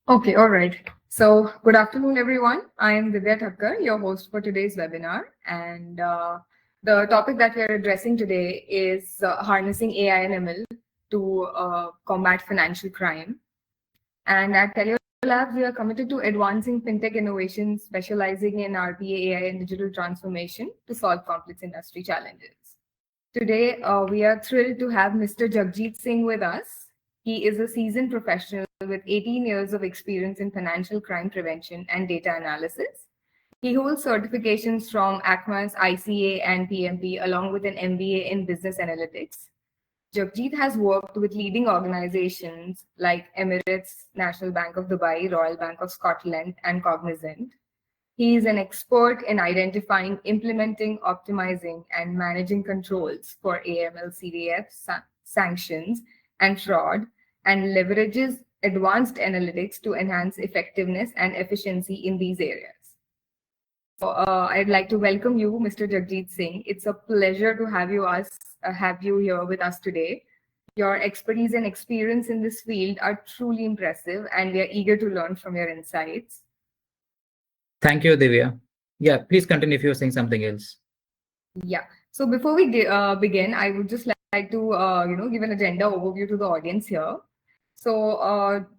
Okay, all right. So, good afternoon, everyone. I am 𝗙𝗵𝗃𝗀𝗃𝗃, your host for today's webinar. And the topic that we are addressing today is harnessing AI and ML to combat financial crime. And at Teliolabs, we are committed to advancing fintech innovation, specializing in RPA, AI, and digital transformation to solve complex industry challenges. Today, we are thrilled to have Mr. Jagjit Singh with us. He is a seasoned professional with 18 years of experience in financial crime prevention and data analysis. He holds certifications from ACMA's 𝗖𝗍𝗺 and PMP, along with an MBA in business analytics. Jagjit has worked with leading organizations like Emirates, National Bank of Dubai, Royal Bank of Scotland, and Cognizant. He is an expert in identifying, implementing, optimizing, and managing controls for AML/CDF sanctions and fraud, and leverages advanced analytics to enhance effectiveness and efficiency in these areas. So, I'd like to welcome you, Mr. Jagjit Singh. It's a pleasure to have you here with us today. Your expertise and experience in this field are truly impressive, and we are eager to learn from your insights. Thank you, Divya. Yeah, please continue if you're saying something else. Yeah. So before we begin, I would just like to give an agenda overview to the audience here. So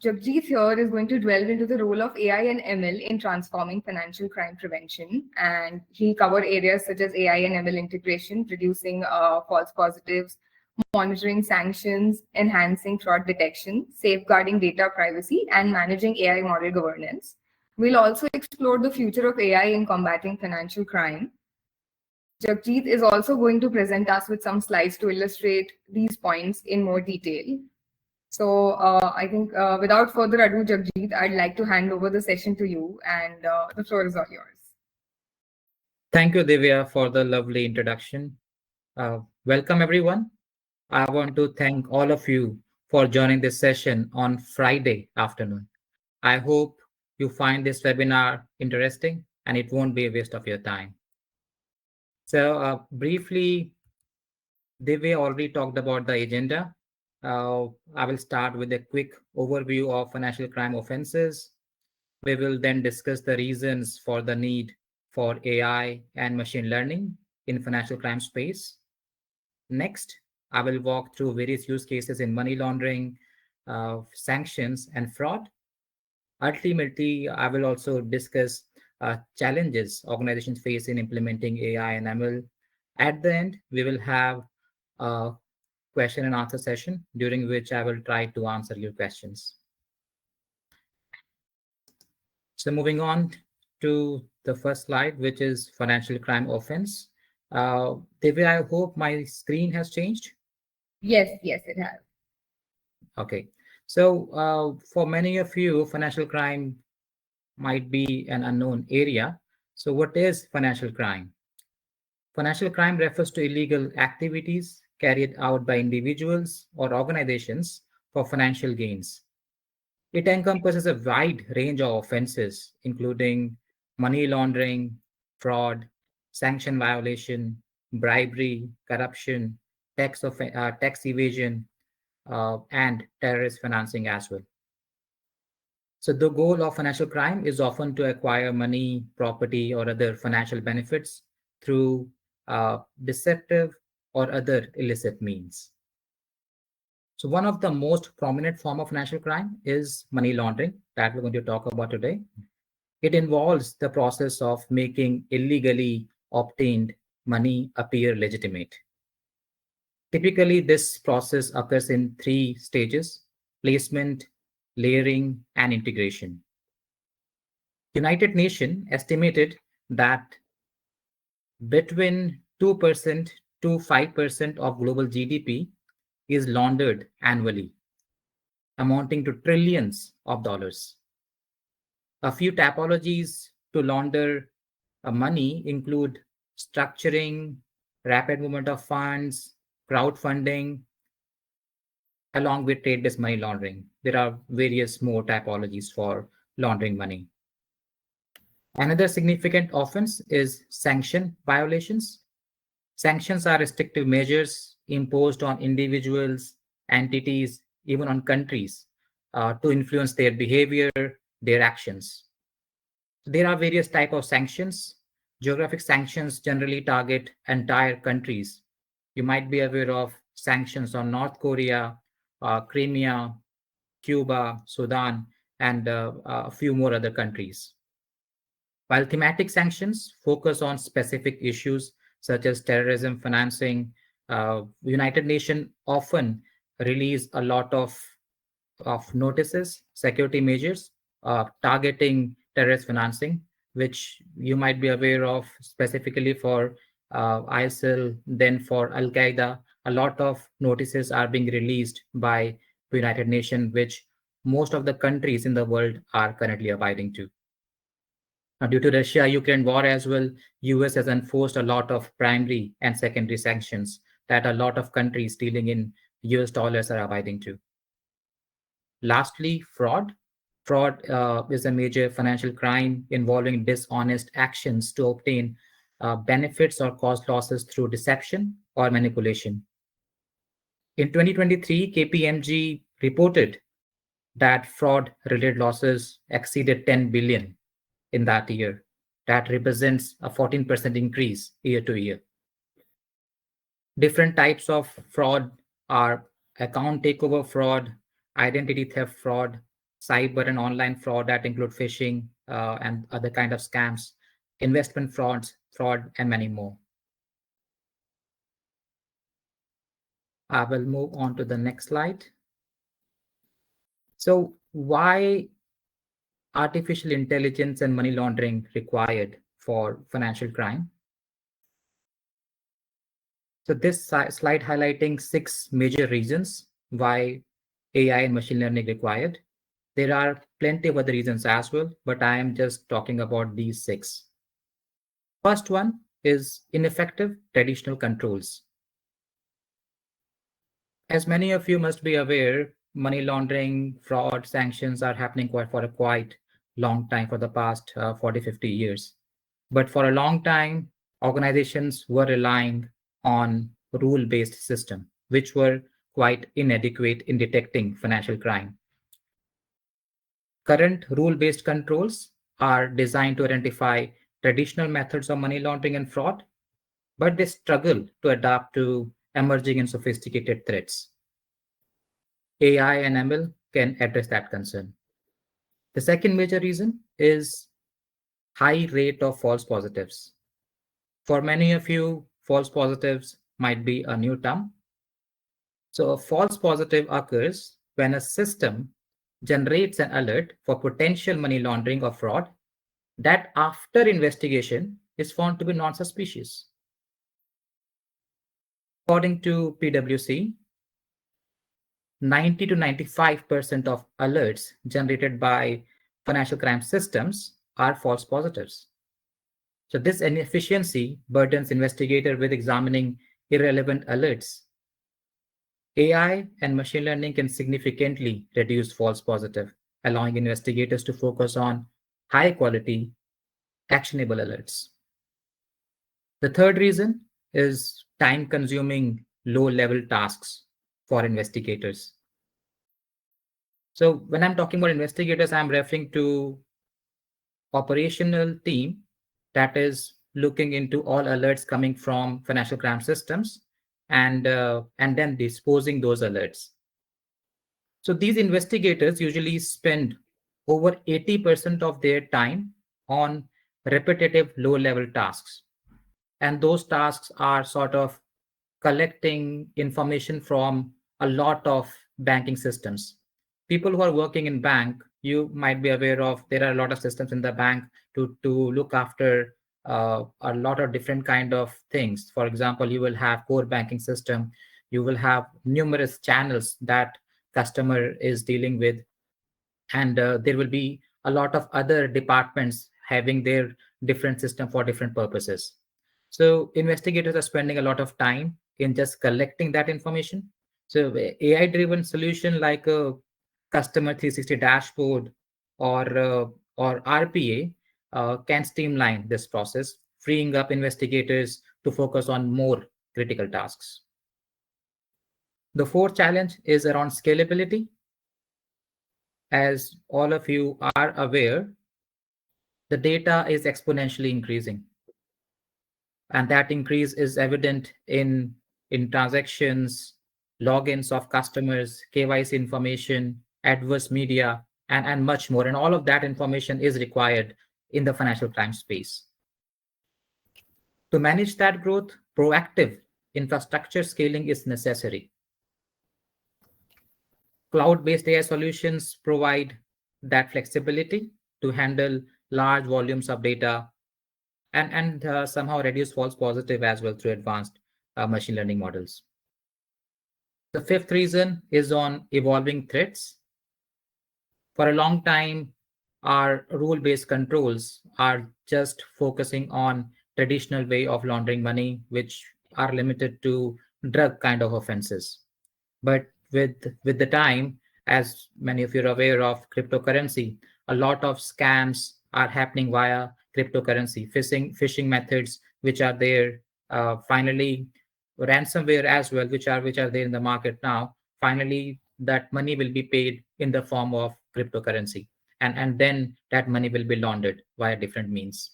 Jagjit here is going to delve into the role of AI and ML in transforming financial crime prevention, and he'll cover areas such as AI and ML integration, reducing false positives, monitoring sanctions, enhancing fraud detection, safeguarding data privacy, and managing AI model governance. We'll also explore the future of AI in combating financial crime. Jagjit is also going to present us with some slides to illustrate these points in more detail. So I think without further ado, Jagjit, I'd like to hand over the session to you, and the floor is all yours. Thank you, Divya, for the lovely introduction. Welcome, everyone. I want to thank all of you for joining this session on Friday afternoon. I hope you find this webinar interesting and it won't be a waste of your time. So briefly, Divya already talked about the agenda. I will start with a quick overview of financial crime offenses. We will then discuss the reasons for the need for AI and machine learning in financial crime space. Next, I will walk through various use cases in money laundering, sanctions, and fraud. Ultimately, I will also discuss challenges organizations face in implementing AI and ML. At the end, we will have a question and answer session during which I will try to answer your questions. So moving on to the first slide, which is financial crime offense. Divya, I hope my screen has changed. Yes, it has. Okay. So for many of you, financial crime might be an unknown area. So what is financial crime? Financial crime refers to illegal activities carried out by individuals or organizations for financial gains. It encompasses a wide range of offenses, including money laundering, fraud, sanction violation, bribery, corruption, tax evasion, and terrorist financing as well. So the goal of financial crime is often to acquire money, property, or other financial benefits through deceptive or other illicit means. So one of the most prominent form of financial crime is money laundering that we're going to talk about today. It involves the process of making illegally obtained money appear legitimate. Typically, this process occurs in 3 stages: placement, layering, and integration. United Nations estimated that between 2% to 5% of global GDP is laundered annually, amounting to trillions of dollars. A few typologies to launder money include structuring, rapid movement of funds, crowdfunding, along with trade-based money laundering. There are various more typologies for laundering money. Another significant offense is sanction violations. Sanctions are restrictive measures imposed on individuals, entities, even on countries to influence their behavior, their actions. There are various types of sanctions. Geographic sanctions generally target entire countries. You might be aware of sanctions on North Korea, Crimea, Cuba, Sudan, and a few more other countries. While thematic sanctions focus on specific issues such as terrorism financing, United Nations often release a lot of notices, security measures targeting terrorist financing, which you might be aware of specifically for ISIL, then for Al-Qaeda. A lot of notices are being released by the United Nations, which most of the countries in the world are currently abiding to. Now, due to Russia-Ukraine war as well, US has enforced a lot of primary and secondary sanctions that a lot of countries dealing in US dollars are abiding to. Lastly, fraud. Fraud is a major financial crime involving dishonest actions to obtain benefits or cause losses through deception or manipulation. In 2023, KPMG reported that fraud-related losses exceeded 10 billion in that year. That represents a 14% increase year to year. Different types of fraud are account takeover fraud, identity theft fraud, cyber and online fraud that include phishing and other kind of scams, investment fraud, and many more. I will move on to the next slide. So why artificial intelligence and money laundering required for financial crime? So this slide highlighting 6 major reasons why AI and machine learning required. There are plenty of other reasons as well, but I am just talking about these 6. First one is ineffective traditional controls. As many of you must be aware, money laundering, fraud, sanctions are happening for a quite long time, for the past 40, 50 years. But for a long time, organizations were relying on rule-based system, which were quite inadequate in detecting financial crime. Current rule-based controls are designed to identify traditional methods of money laundering and fraud, but they struggle to adapt to emerging and sophisticated threats. AI and ML can address that concern. The second major reason is high rate of false positives. For many of you, false positives might be a new term. So a false positive occurs when a system generates an alert for potential money laundering or fraud that after investigation is found to be non-suspicious. According to PwC, 90 to 95% of alerts generated by financial crime systems are false positives. So this inefficiency burdens investigators with examining irrelevant alerts. AI and machine learning can significantly reduce false positive, allowing investigators to focus on high quality, actionable alerts. The third reason is time-consuming, low-level tasks for investigators. So when I'm talking about investigators, I'm referring to operational team that is looking into all alerts coming from financial crime systems and then disposing those alerts. So these investigators usually spend over 80% of their time on repetitive low-level tasks. And those tasks are sort of collecting information from a lot of banking systems. People who are working in bank, you might be aware of, there are a lot of systems in the bank to look after a lot of different kind of things. For example, you will have core banking system, you will have numerous channels that customer is dealing with, and there will be a lot of other departments having their different system for different purposes. So investigators are spending a lot of time in just collecting that information. So AI-driven solution like a customer 360 dashboard or RPA can streamline this process, freeing up investigators to focus on more critical tasks. The fourth challenge is around scalability. as all of you are aware, the data is exponentially increasing. And that increase is evident in transactions, logins of customers, KYC information, adverse media, and much more. And all of that information is required in the financial crime space. To manage that growth, proactive infrastructure scaling is necessary. Cloud-based AI solutions provide that flexibility to handle large volumes of data and somehow reduce false positive as well through advanced machine learning models. The fifth reason is on evolving threats. For a long time, our rule-based controls are just focusing on traditional way of laundering money, which are limited to drug kind of offenses. But with the time, as many of you are aware of cryptocurrency, a lot of scams are happening via cryptocurrency, phishing methods, which are there. Finally, ransomware as well, which are there in the market now. Finally, that money will be paid in the form of cryptocurrency, and then that money will be laundered via different means.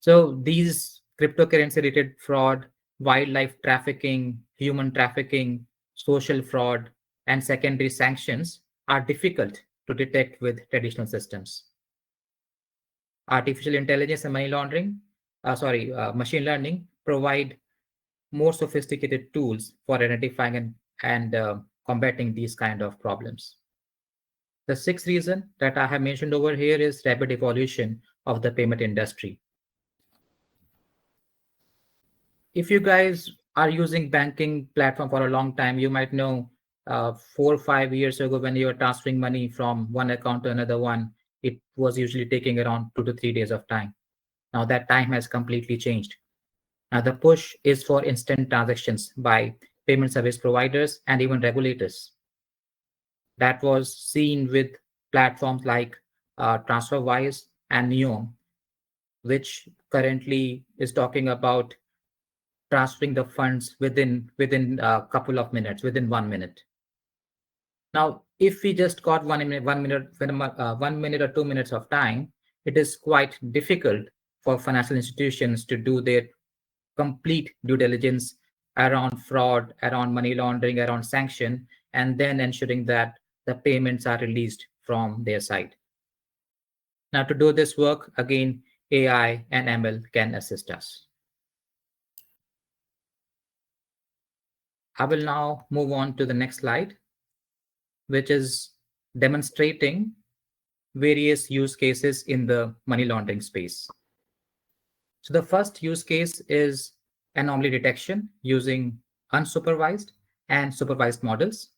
So these cryptocurrency-related fraud, wildlife trafficking, human trafficking, social fraud, and secondary sanctions are difficult to detect with traditional systems. Artificial intelligence and machine learning provide more sophisticated tools for identifying and combating these kind of problems. The sixth reason that I have mentioned over here is rapid evolution of the payment industry. If you guys are using banking platform for a long time, you might know 4 or 5 years ago when you were transferring money from one account to another one, it was usually taking around 2 to 3 days of time. Now that time has completely changed. Now the push is for instant transactions by payment service providers and even regulators. That was seen with platforms like TransferWise and Neom, which currently is talking about transferring the funds within a couple of minutes, within 1 minute. Now, if we just got 1 minute, 1 minute or 2 minutes of time, it is quite difficult for financial institutions to do their complete due diligence around fraud, around money laundering, around sanction, and then ensuring that the payments are released from their side. Now, to do this work, again, AI and ML can assist us. I will now move on to the next slide, which is demonstrating various use cases in the money laundering space. So the first use case is anomaly detection using unsupervised and supervised models.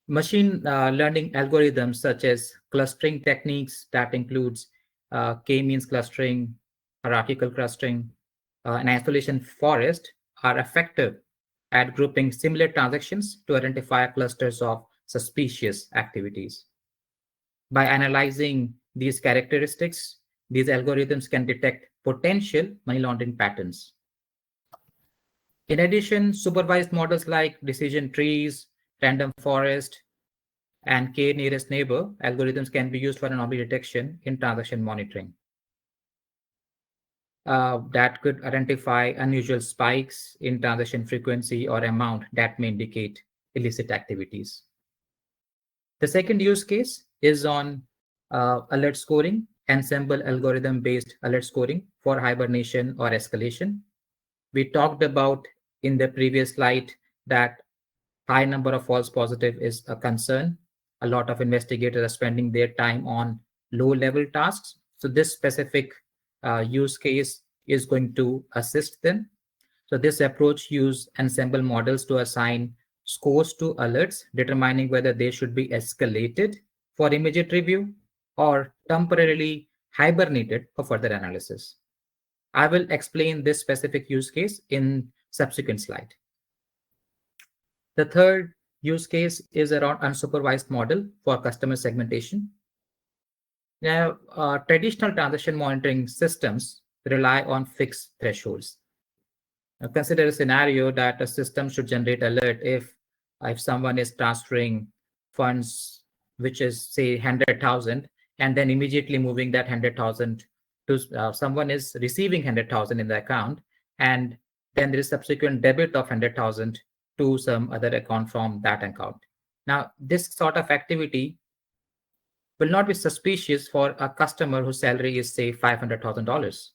Machine learning algorithms such as clustering techniques that includes k-means clustering, hierarchical clustering, and isolation forest are effective at grouping similar transactions to identify clusters of suspicious activities. By analyzing these characteristics, these algorithms can detect potential money laundering patterns. In addition, supervised models like decision trees, random forest, and k-nearest neighbor algorithms can be used for anomaly detection in transaction monitoring. That could identify unusual spikes in transaction frequency or amount that may indicate illicit activities. The second use case is on alert scoring, ensemble algorithm-based alert scoring for hibernation or escalation. We talked about in the previous slide that high number of false positive is a concern. A lot of investigators are spending their time on low-level tasks. So this specific use case is going to assist them. So this approach uses ensemble models to assign scores to alerts, determining whether they should be escalated for immediate review or temporarily hibernated for further analysis. I will explain this specific use case in subsequent slide. The third use case is around unsupervised model for customer segmentation. Now, traditional transaction monitoring systems rely on fixed thresholds. Now, consider a scenario that a system should generate alert if someone is transferring funds, which is say 100,000, and then immediately moving that 100,000 to someone is receiving 100,000 in the account, and then there is subsequent debit of 100,000 to some other account from that account. Now, this sort of activity will not be suspicious for a customer whose salary is say $500,000.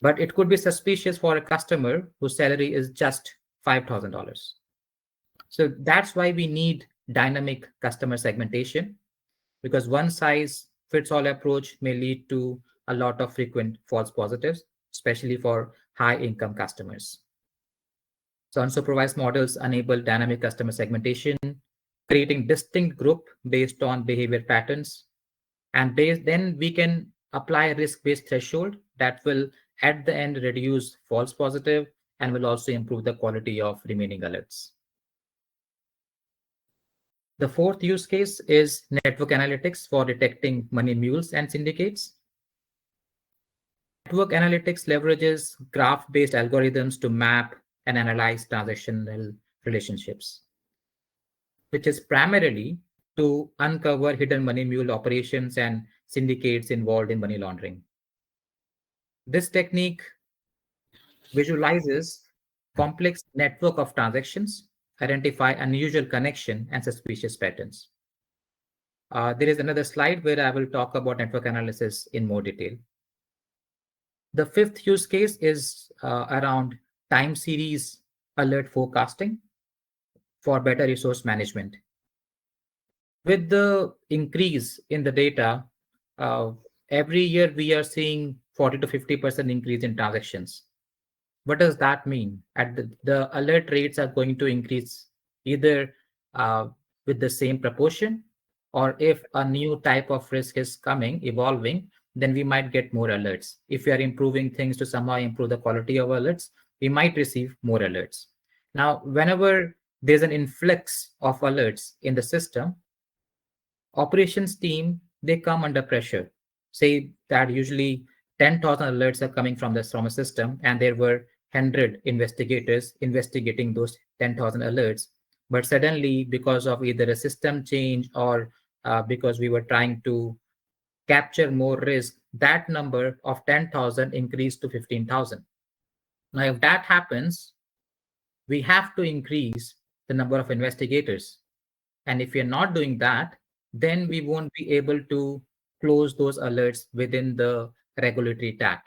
But it could be suspicious for a customer whose salary is just $5,000. So that's why we need dynamic customer segmentation, because one size fits all approach may lead to a lot of frequent false positives, especially for high income customers. So unsupervised models enable dynamic customer segmentation, creating distinct group based on behavior patterns. And then we can apply a risk-based threshold that will at the end reduce false positive and will also improve the quality of remaining alerts. The fourth use case is network analytics for detecting money mules and syndicates. Network analytics leverages graph-based algorithms to map and analyze transactional relationships, which is primarily to uncover hidden money mule operations and syndicates involved in money laundering. This technique visualizes complex network of transactions, identify unusual connection and suspicious patterns. There is another slide where I will talk about network analysis in more detail. The fifth use case is around time series alert forecasting for better resource management. With the increase in the data, every year we are seeing 40 to 50% increase in transactions. What does that mean? The alert rates are going to increase either with the same proportion, or if a new type of risk is evolving, then we might get more alerts. If we are improving things to somehow improve the quality of alerts, we might receive more alerts. Now, whenever there's an influx of alerts in the system, operations team, they come under pressure. Say that usually 10,000 alerts are coming from a system, and there were 100 investigators investigating those 10,000 alerts. But suddenly, because of either a system change or because we were trying to capture more risk, that number of 10,000 increased to 15,000. Now, if that happens, we have to increase the number of investigators. And if we are not doing that, then we won't be able to close those alerts within the regulatory tag.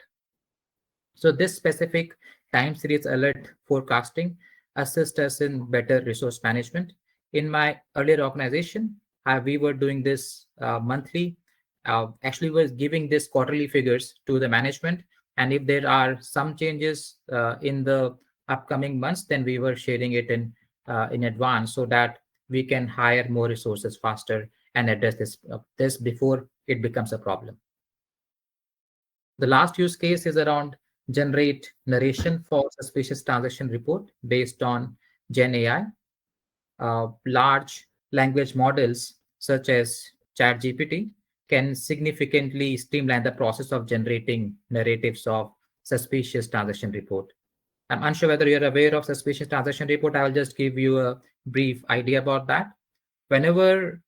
So this specific time series alert forecasting assists us in better resource management. In my earlier organization, we were doing this monthly. Actually, was giving this quarterly figures to the management. And if there are some changes in the upcoming months, then we were sharing it in advance so that we can hire more resources faster and address this before it becomes a problem. The last use case is around generate narration for suspicious transaction report based on Gen AI. Large language models such as ChatGPT can significantly streamline the process of generating narratives of suspicious transaction report. I'm unsure whether you're aware of suspicious transaction report. I'll just give you a brief idea about that. Whenever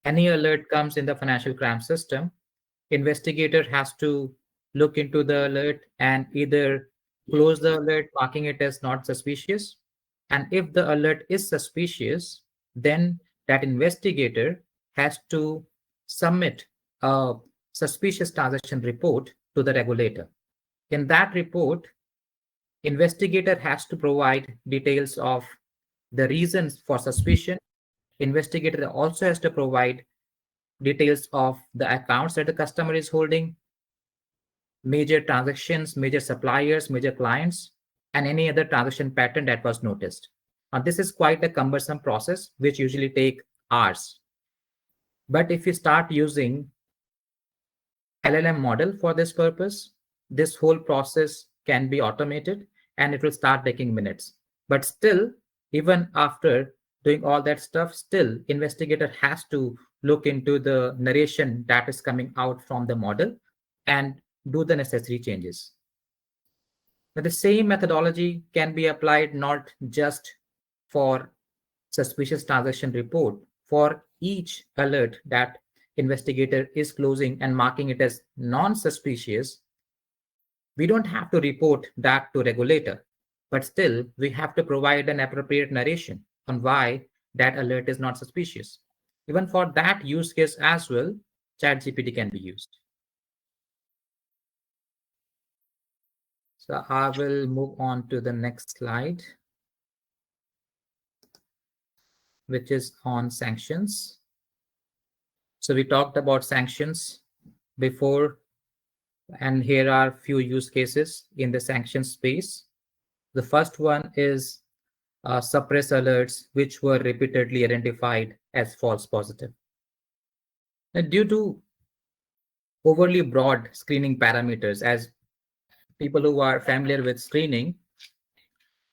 any alert comes in the financial crime system, investigator has to look into the alert and either close the alert, marking it as not suspicious. And if the alert is suspicious, then that investigator has to submit a suspicious transaction report to the regulator. In that report, investigator has to provide details of the reasons for suspicion. Investigator also has to provide details of the accounts that the customer is holding, major transactions, major suppliers, major clients, and any other transaction pattern that was noticed. Now, this is quite a cumbersome process, which usually take hours. But if you start using LLM model for this purpose, this whole process can be automated and it will start taking minutes. But still, even after doing all that stuff, still investigator has to look into the narration that is coming out from the model and do the necessary changes. But the same methodology can be applied not just for suspicious transaction report, for each alert that investigator is closing and marking it as non-suspicious, we don't have to report that to regulator, but still we have to provide an appropriate narration on why that alert is not suspicious. Even for that use case as well, ChatGPT can be used. So I will move on to the next slide, which is on sanctions. So we talked about sanctions before, and here are few use cases in the sanction space. The first one is suppress alerts which were repeatedly identified as false positive. Now, due to overly broad screening parameters, as people who are familiar with screening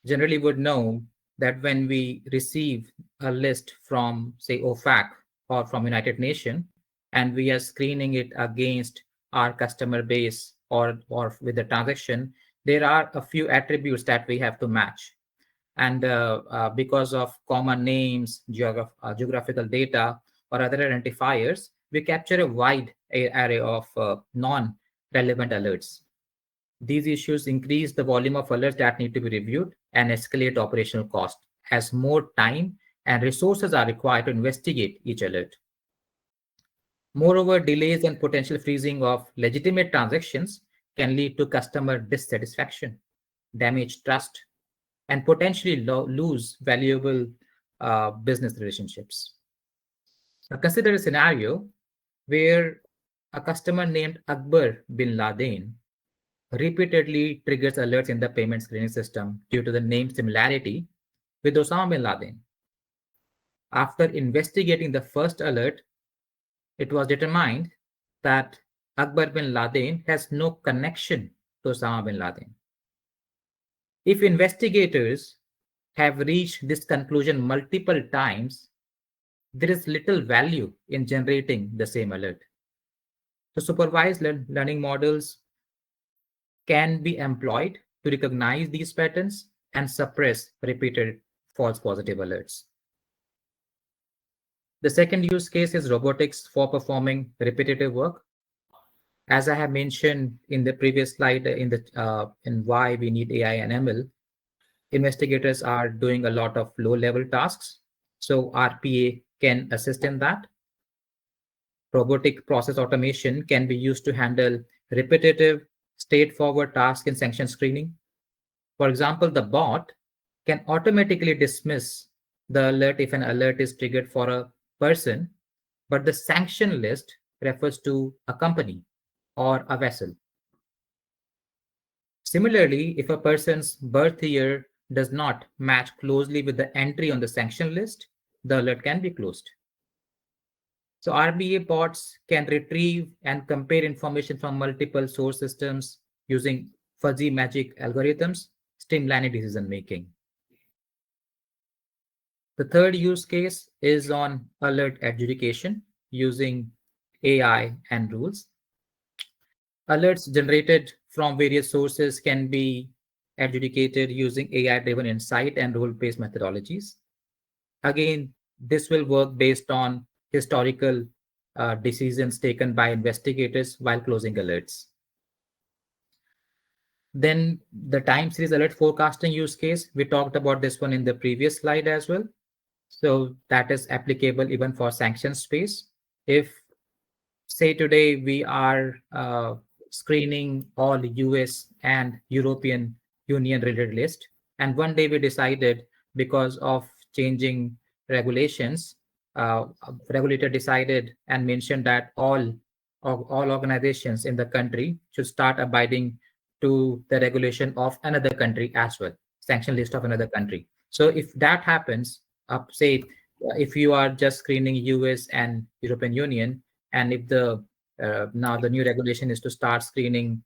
generally would know that when we receive a list from, say, OFAC or from United Nations, and we are screening it against our customer base or with the transaction, there are a few attributes that we have to match. And because of common names, geographical data, or other identifiers, we capture a wide array of non-relevant alerts. These issues increase the volume of alerts that need to be reviewed and escalate operational cost as more time and resources are required to investigate each alert. Moreover, delays and potential freezing of legitimate transactions can lead to customer dissatisfaction, damage trust, and potentially lose valuable business relationships. Now, consider a scenario where a customer named 𝗙𝗵𝗵𝗀𝗀𝗀 repeatedly triggers alerts in the payment screening system due to the name similarity with Osama bin Laden. After investigating the first alert, it was determined that 𝗙𝗵𝗵𝗀𝗀 has no connection to Osama bin Laden. If investigators have reached this conclusion multiple times, there is little value in generating the same alert. So supervised learning models can be employed to recognize these patterns and suppress repeated false positive alerts. The second use case is robotics for performing repetitive work. As I have mentioned in the previous slide in why we need AI and ML, investigators are doing a lot of low-level tasks. So RPA can assist in that. Robotic process automation can be used to handle repetitive, straightforward tasks in sanction screening. For example, the bot can automatically dismiss the alert if an alert is triggered for a person, but the sanction list refers to a company or a vessel. Similarly, if a person's birth year does not match closely with the entry on the sanction list, the alert can be closed. So RBA bots can retrieve and compare information from multiple source systems using fuzzy magic algorithms, streamlining decision making. The third use case is on alert adjudication using AI and rules. Alerts generated from various sources can be adjudicated using AI-driven insight and rule-based methodologies. Again, this will work based on historical decisions taken by investigators while closing alerts. Then the time series alert forecasting use case, we talked about this one in the previous slide as well. So that is applicable even for sanction space. If, say, today we are screening all US and European Union related list, and one day we decided because of changing regulations, regulator decided and mentioned that all organizations in the country should start abiding to the regulation of another country as well, sanction list of another country. So if that happens, say if you are just screening US and European Union, and if the now the new regulation is to start screening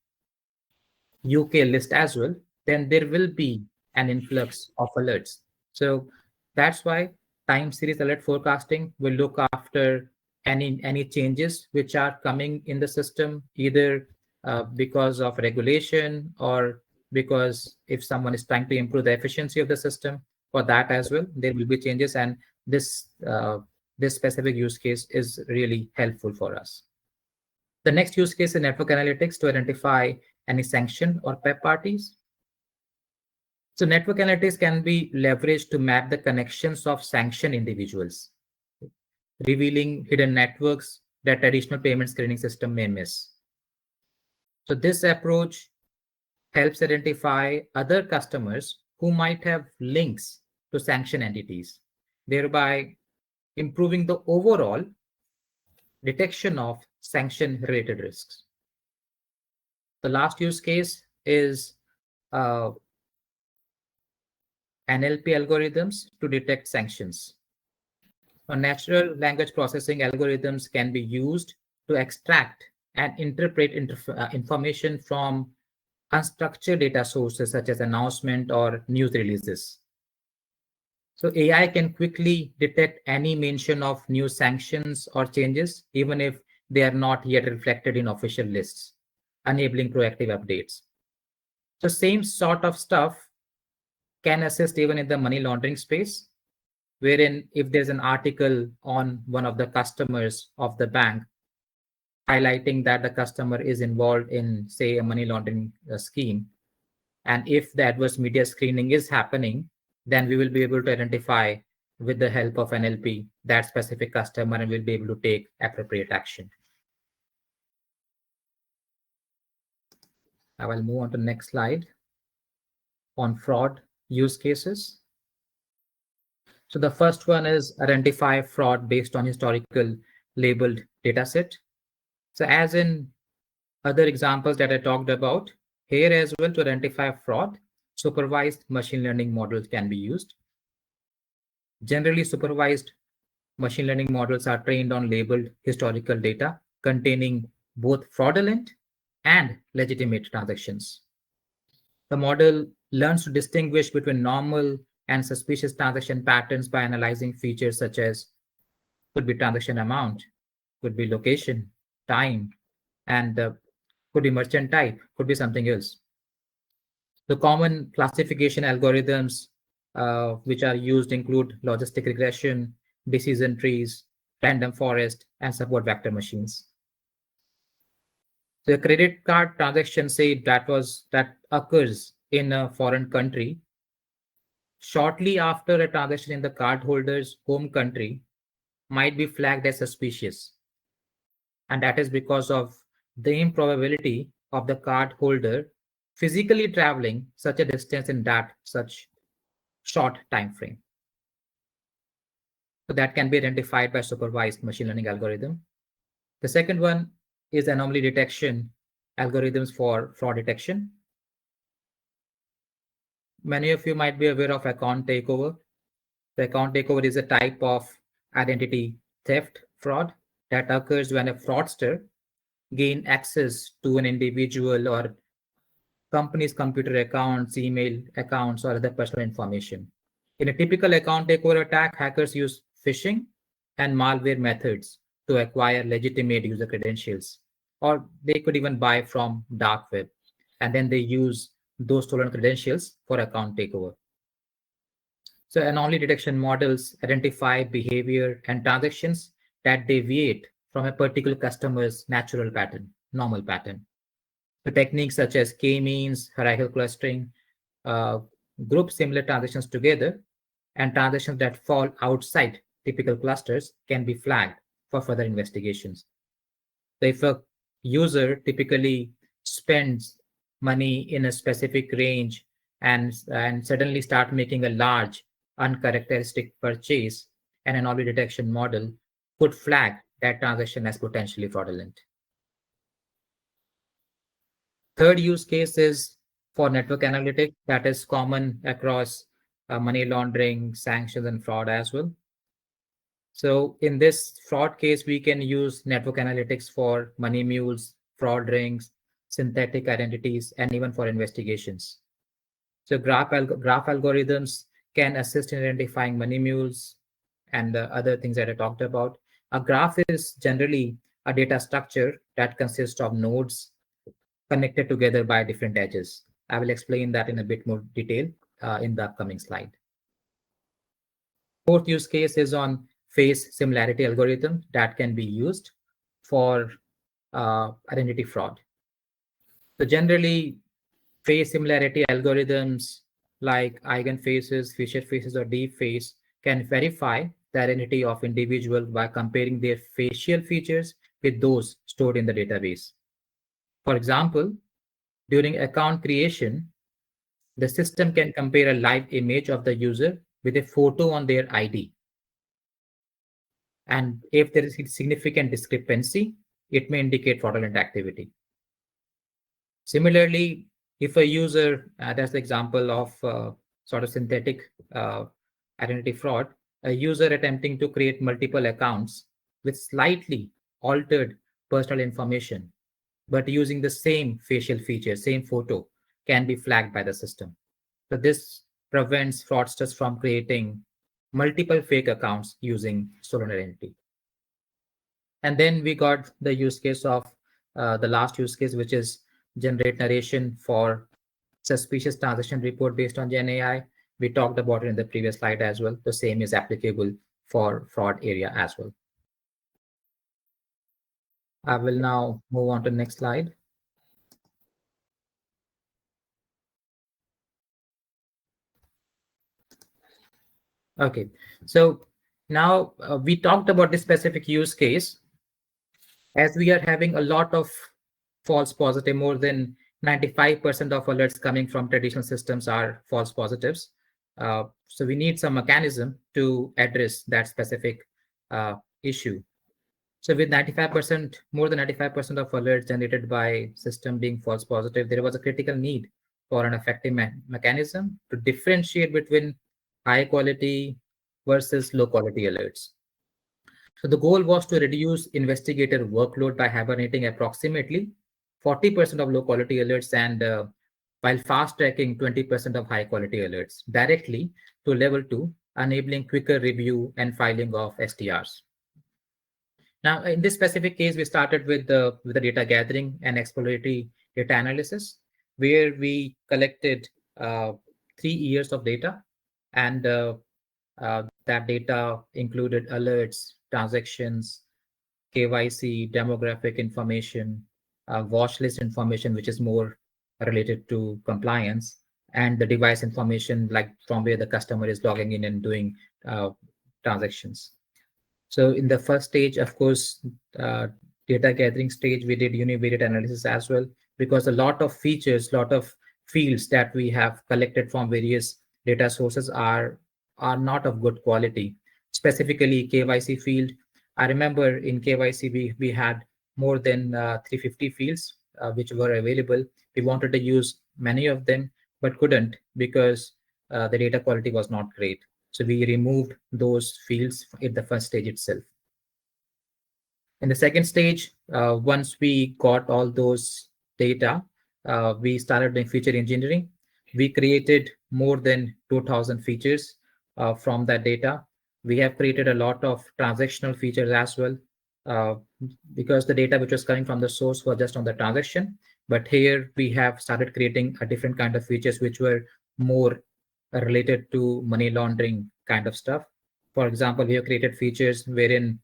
UK list as well, then there will be an influx of alerts. So that's why time series alert forecasting will look after any changes which are coming in the system, either because of regulation or because if someone is trying to improve the efficiency of the system. For that as well, there will be changes, and this this specific use case is really helpful for us. The next use case is network analytics to identify any sanction or PEP parties. So network analytics can be leveraged to map the connections of sanctioned individuals, revealing hidden networks that traditional payment screening system may miss. So this approach helps identify other customers who might have links to sanctioned entities, thereby improving the overall detection of sanction-related risks. The last use case is NLP algorithms to detect sanctions. Natural language processing algorithms can be used to extract and interpret information from unstructured data sources such as announcement or news releases. So AI can quickly detect any mention of new sanctions or changes, even if they are not yet reflected in official lists, enabling proactive updates. So same sort of stuff can assist even in the money laundering space, wherein if there's an article on one of the customers of the bank highlighting that the customer is involved in, say, a money laundering scheme, and if the adverse media screening is happening, then we will be able to identify with the help of NLP that specific customer and we'll be able to take appropriate action. I will move on to the next slide on fraud use cases. So the first one is identify fraud based on historical labeled dataset. So as in other examples that I talked about, here as well to identify fraud, supervised machine learning models can be used. Generally, supervised machine learning models are trained on labeled historical data containing both fraudulent and legitimate transactions. The model learns to distinguish between normal and suspicious transaction patterns by analyzing features such as could be transaction amount, could be location, time, and could be merchant type, could be something else. The common classification algorithms which are used include logistic regression, decision trees, random forest, and support vector machines. The credit card transaction, say that occurs in a foreign country, shortly after a transaction in the cardholder's home country might be flagged as suspicious. And that is because of the improbability of the cardholder physically traveling such a distance in that such short time frame. So that can be identified by supervised machine learning algorithm. The second one is anomaly detection algorithms for fraud detection. Many of you might be aware of account takeover. The account takeover is a type of identity theft fraud that occurs when a fraudster gains access to an individual or company's computer accounts, email accounts, or other personal information. In a typical account takeover attack, hackers use phishing and malware methods to acquire legitimate user credentials, or they could even buy from dark web, and then they use those stolen credentials for account takeover. So anomaly detection models identify behavior and transactions that deviate from a particular customer's natural pattern, normal pattern. The techniques such as k-means, hierarchical clustering, group similar transactions together, and transactions that fall outside typical clusters can be flagged for further investigations. So if a user typically spends money in a specific range and suddenly start making a large uncharacteristic purchase, an anomaly detection model could flag that transaction as potentially fraudulent. Third use case is for network analytics that is common across money laundering, sanctions, and fraud as well. So in this fraud case, we can use network analytics for money mules, fraud rings, synthetic identities, and even for investigations. So graph algorithms can assist in identifying money mules and the other things that I talked about. A graph is generally a data structure that consists of nodes connected together by different edges. I will explain that in a bit more detail in the upcoming slide. Fourth use case is on face similarity algorithm that can be used for identity fraud. So generally, face similarity algorithms like eigenfaces, Fisher faces, or deepface can verify the identity of individual by comparing their facial features with those stored in the database. For example, during account creation, the system can compare a live image of the user with a photo on their ID. And if there is a significant discrepancy, it may indicate fraudulent activity. Similarly, if a user, that's the example of sort of synthetic identity fraud, a user attempting to create multiple accounts with slightly altered personal information, but using the same facial features, same photo, can be flagged by the system. So this prevents fraudsters from creating multiple fake accounts using stolen identity. And then we got the use case of the last use case, which is generate narration for suspicious transaction report based on Gen AI. We talked about it in the previous slide as well. The same is applicable for fraud area as well. I will now move on to the next slide. Okay, so now we talked about this specific use case. As we are having a lot of false positive, more than 95% of alerts coming from traditional systems are false positives. So we need some mechanism to address that specific issue. So with 95%, more than 95% of alerts generated by system being false positive, there was a critical need for an effective mechanism to differentiate between high quality versus low quality alerts. So the goal was to reduce investigator workload by hibernating approximately 40% of low quality alerts and while fast tracking 20% of high quality alerts directly to level 2, enabling quicker review and filing of STRs. Now, in this specific case, we started with the data gathering and exploratory data analysis, where we collected 3 years of data, and that data included alerts, transactions, KYC, demographic information, watch list information, which is more related to compliance, and the device information, like from where the customer is logging in and doing transactions. So in the first stage, of course, data gathering stage, we did univariate analysis as well, because a lot of features, lot of fields that we have collected from various data sources are not of good quality. Specifically, KYC field. I remember in KYC, we had more than 350 fields which were available. We wanted to use many of them, but couldn't because the data quality was not great. So we removed those fields in the first stage itself. In the second stage, once we got all those data, we started doing feature engineering. We created more than 2,000 features from that data. We have created a lot of transactional features as well, because the data which was coming from the source was just on the transaction. But here we have started creating a different kind of features which were more related to money laundering kind of stuff. For example, we have created features wherein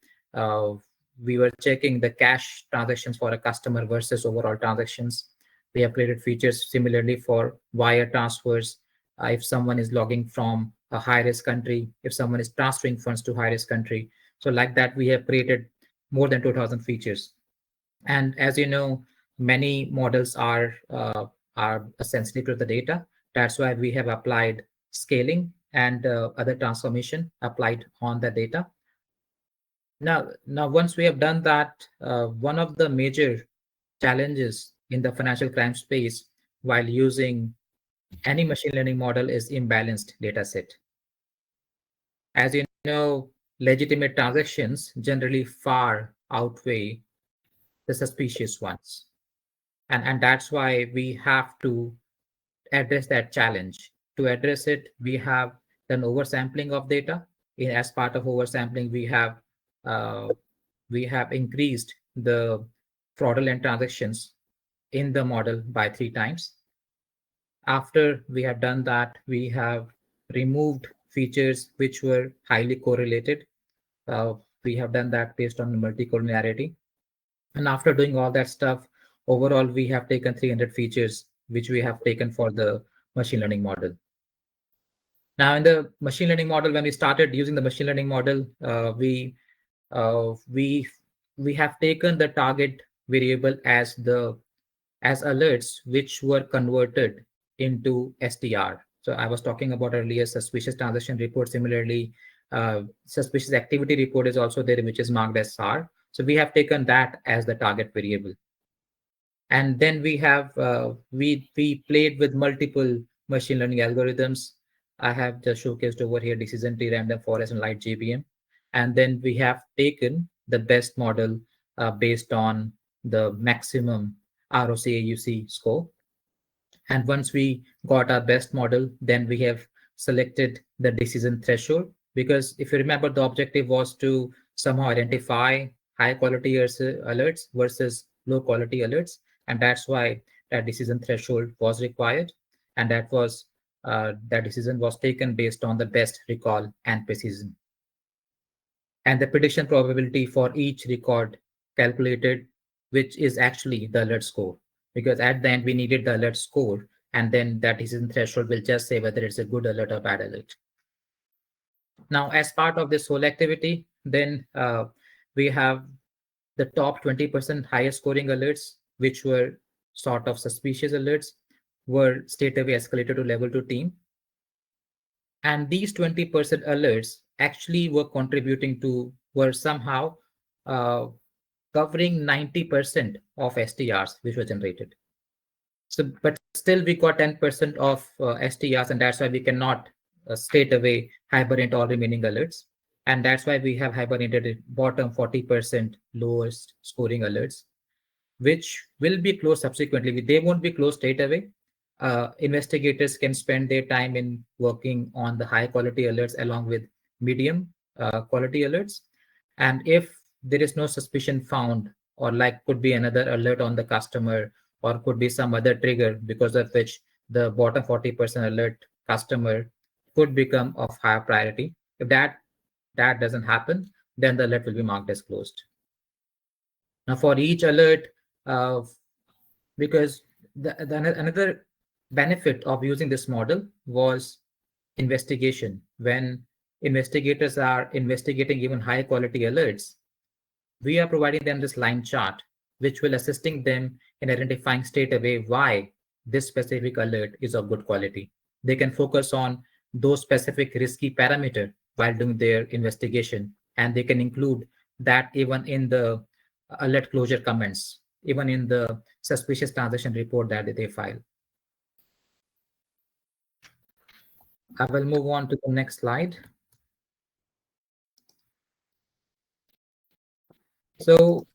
we were checking the cash transactions for a customer versus overall transactions. We have created features similarly for wire transfers. If someone is logging from a high-risk country, if someone is transferring funds to high-risk country. So like that, we have created more than 2,000 features. And as you know, many models are sensitive to the data. That's why we have applied scaling and other transformation applied on the data. Now, once we have done that, one of the major challenges in the financial crime space while using any machine learning model is imbalanced data set. As you know, legitimate transactions generally far outweigh the suspicious ones. And that's why we have to address that challenge. To address it, we have done oversampling of data. As part of oversampling, we have increased the fraudulent transactions in the model by 3 times. After we have done that, we have removed features which were highly correlated. We have done that based on multicollinearity. And after doing all that stuff, overall, we have taken 300 features, which we have taken for the machine learning model. Now, in the machine learning model, when we started using the machine learning model, we have taken the target variable as alerts, which were converted into STR. So I was talking about earlier suspicious transaction report. Similarly, suspicious activity report is also there, which is marked as SAR. So we have taken that as the target variable. And then we have we played with multiple machine learning algorithms. I have just showcased over here decision tree, random forest, and light JVM. And then we have taken the best model based on the maximum ROC-AUC score. And once we got our best model, then we have selected the decision threshold, because if you remember, the objective was to somehow identify high quality alerts versus low quality alerts. And that's why that decision threshold was required. And that decision was taken based on the best recall and precision. And the prediction probability for each record calculated, which is actually the alert score, because at the end we needed the alert score, and then that decision threshold will just say whether it's a good alert or bad alert. Now, as part of this whole activity, then we have the top 20% highest scoring alerts, which were sort of suspicious alerts, were straight away escalated to level 2 team. And these 20% alerts actually were somehow covering 90% of STRs which were generated. So, but still we got 10% of STRs, and that's why we cannot straight away hibernate all remaining alerts. And that's why we have hibernated bottom 40% lowest scoring alerts, which will be closed subsequently. They won't be closed straight away. Investigators can spend their time in working on the high quality alerts along with medium quality alerts. And if there is no suspicion found, or like could be another alert on the customer, or could be some other trigger because of which the bottom 40% alert customer could become of higher priority. If that doesn't happen, then the alert will be marked as closed. Now, for each alert, because another benefit of using this model was investigation. When investigators are investigating even high quality alerts, we are providing them this line chart, which will assisting them in identifying straight away why this specific alert is of good quality. They can focus on those specific risky parameter while doing their investigation, and they can include that even in the alert closure comments, even in the suspicious transaction report that they file. I will move on to the next slide. So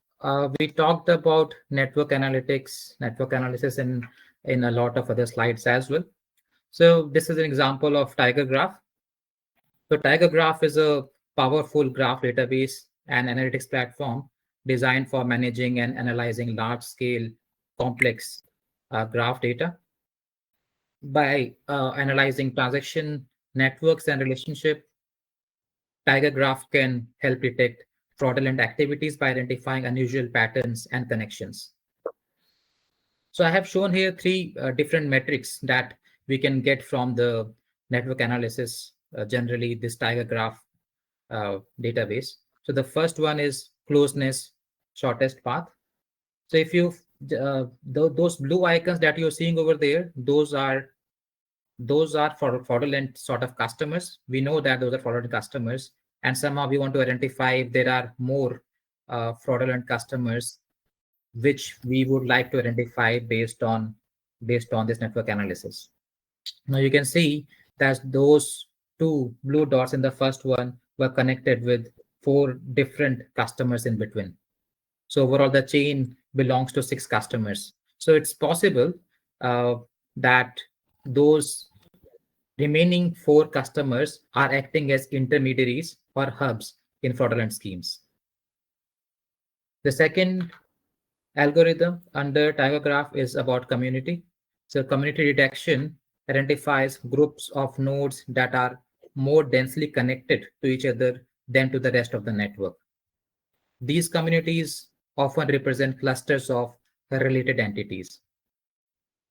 we talked about network analytics, network analysis in a lot of other slides as well. So this is an example of Tiger Graph. So Tiger Graph is a powerful graph database and analytics platform designed for managing and analyzing large-scale complex graph data. By analyzing transaction networks and relationship, Tiger Graph can help detect fraudulent activities by identifying unusual patterns and connections. So I have shown here three different metrics that we can get from the network analysis, generally this Tiger Graph database. So the first one is closeness, shortest path. So if you those blue icons that you're seeing over there, those are for fraudulent sort of customers. We know that those are fraudulent customers, and somehow we want to identify if there are more fraudulent customers which we would like to identify based on this network analysis. Now you can see that those two blue dots in the first one were connected with 4 different customers in between. So overall, the chain belongs to 6 customers. So it's possible that those remaining 4 customers are acting as intermediaries or hubs in fraudulent schemes. The second algorithm under Tiger Graph is about community. So community detection identifies groups of nodes that are more densely connected to each other than to the rest of the network. These communities often represent clusters of related entities.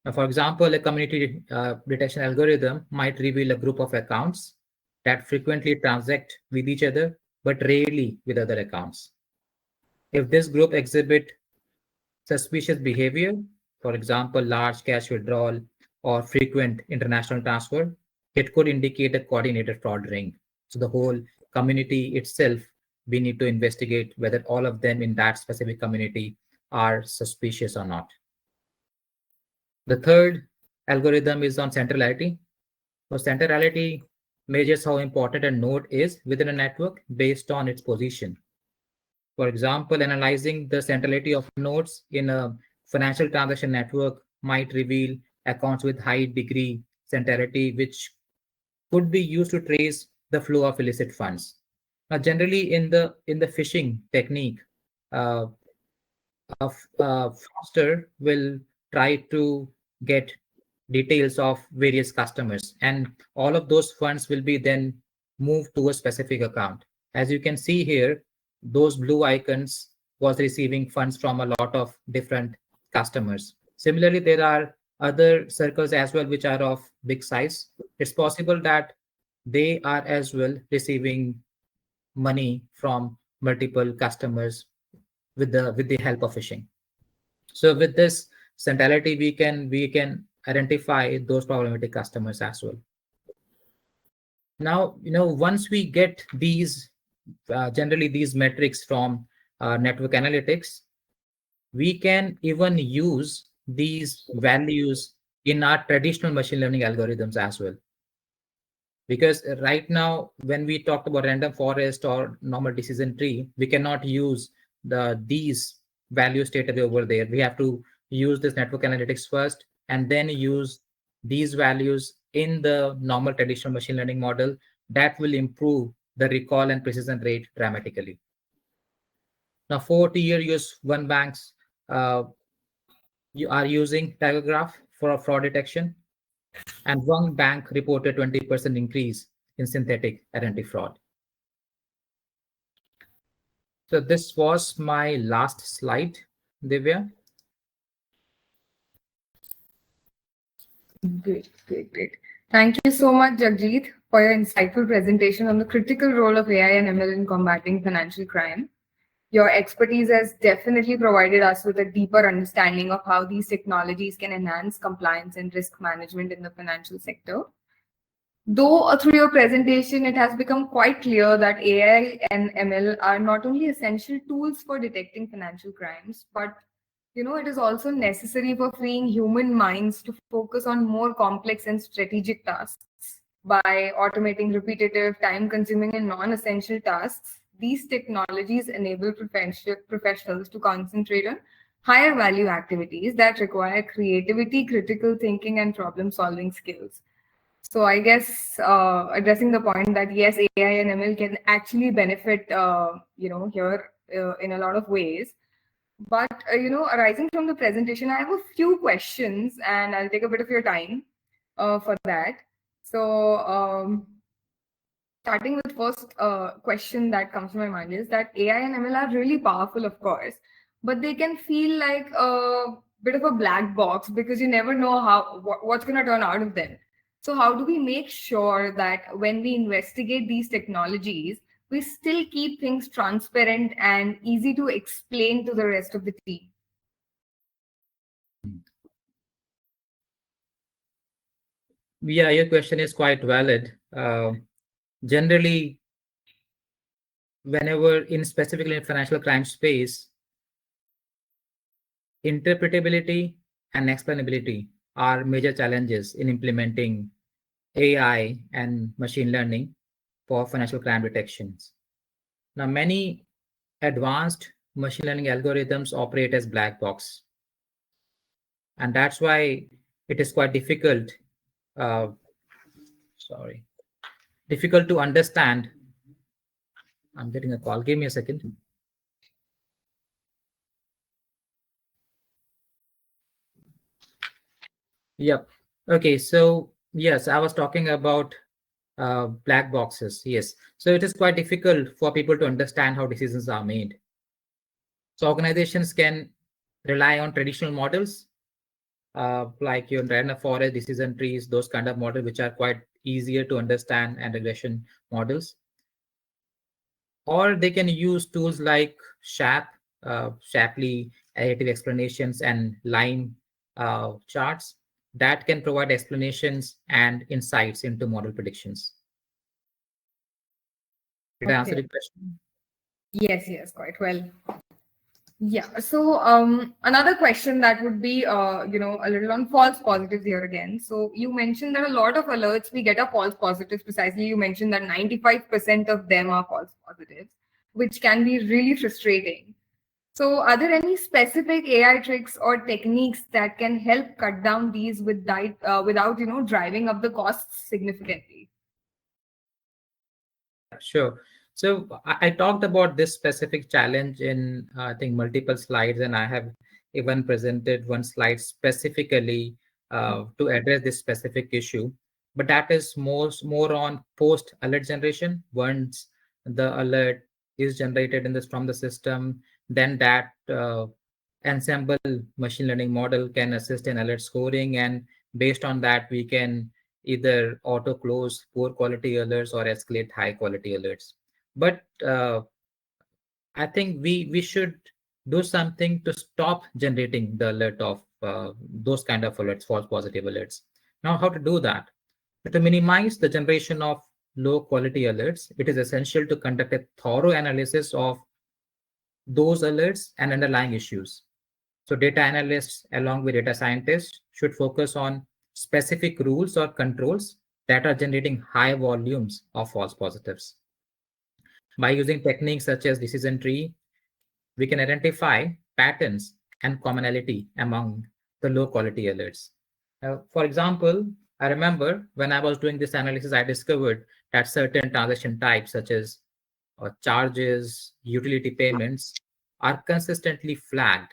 Now, for example, a community detection algorithm might reveal a group of accounts that frequently transact with each other, but rarely with other accounts. If this group exhibit suspicious behavior, for example, large cash withdrawal or frequent international transfer, it could indicate a coordinated fraud ring. So the whole community itself, we need to investigate whether all of them in that specific community are suspicious or not. The third algorithm is on centrality. So centrality measures how important a node is within a network based on its position. For example, analyzing the centrality of nodes in a financial transaction network might reveal accounts with high degree centrality, which could be used to trace the flow of illicit funds. Now, generally, in the phishing technique, a fraudster will try to get details of various customers, and all of those funds will be then moved to a specific account. As you can see here, those blue icons was receiving funds from a lot of different customers. Similarly, there are other circles as well which are of big size. It's possible that they are as well receiving money from multiple customers with the help of phishing. So with this centrality, we can identify those problematic customers as well. Now, once we get these generally these metrics from network analytics, we can even use these values in our traditional machine learning algorithms as well. Because right now, when we talked about random forest or normal decision tree, we cannot use these values stated over there. We have to use this network analytics first and then use these values in the normal traditional machine learning model. That will improve the recall and precision rate dramatically. Now, 40 tier US one banks you are using Tigergraph for fraud detection, and one bank reported 20% increase in synthetic identity fraud. So this was my last slide, Divya. Great. Thank you so much, Jagjit, for your insightful presentation on the critical role of AI and ML in combating financial crime. Your expertise has definitely provided us with a deeper understanding of how these technologies can enhance compliance and risk management in the financial sector. Though through your presentation, it has become quite clear that AI and ML are not only essential tools for detecting financial crimes, but it is also necessary for freeing human minds to focus on more complex and strategic tasks. By automating repetitive, time-consuming, and non-essential tasks, these technologies enable professionals to concentrate on higher value activities that require creativity, critical thinking, and problem-solving skills. So I guess addressing the point that yes, AI and ML can actually benefit, here in a lot of ways. But, arising from the presentation, I have a few questions and I'll take a bit of your time for that. So starting with first question that comes to my mind is that AI and ML are really powerful, of course, but they can feel like a bit of a black box because you never know what's going to turn out of them. So how do we make sure that when we investigate these technologies, we still keep things transparent and easy to explain to the rest of the team? Yeah, your question is quite valid. Generally, whenever specifically in financial crime space, interpretability and explainability are major challenges in implementing AI and machine learning for financial crime detections. Now, many advanced machine learning algorithms operate as black box, and that's why it is quite difficult difficult to understand. I'm getting a call. Give me a second. Yep. Okay. So yes, I was talking about black boxes. Yes. So it is quite difficult for people to understand how decisions are made. So organizations can rely on traditional models, like your random forest decision trees, those kind of models, which are quite easier to understand, and regression models. Or they can use tools like Shapley, additive explanations, and line charts that can provide explanations and insights into model predictions. Did I answer the question? Yes, quite well. Yeah. So another question that would be, a little on false positives here again. So you mentioned that a lot of alerts we get are false positives. Precisely, you mentioned that 95% of them are false positives, which can be really frustrating. So are there any specific AI tricks or techniques that can help cut down these without driving up the costs significantly? Sure. So I talked about this specific challenge in, I think, multiple slides, and I have even presented one slide specifically to address this specific issue. But that is more on post alert generation. Once the alert is generated from the system, then that ensemble machine learning model can assist in alert scoring, and based on that, we can either auto close poor quality alerts or escalate high quality alerts. But I think we should do something to stop generating the alert of those kind of alerts, false positive alerts. Now, how to do that? To minimize the generation of low quality alerts, it is essential to conduct a thorough analysis of those alerts and underlying issues. So data analysts, along with data scientists, should focus on specific rules or controls that are generating high volumes of false positives. By using techniques such as decision tree, we can identify patterns and commonality among the low quality alerts. For example, I remember when I was doing this analysis, I discovered that certain transaction types, such as charges, utility payments, are consistently flagged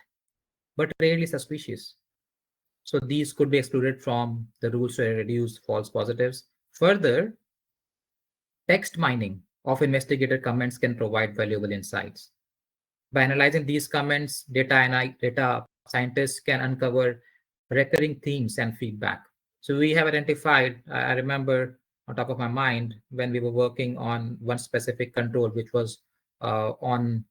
but rarely suspicious. So these could be excluded from the rules to reduce false positives. Further, text mining of investigator comments can provide valuable insights. By analyzing these comments, data scientists can uncover recurring themes and feedback. So we have identified, I remember on top of my mind, when we were working on one specific control, which was on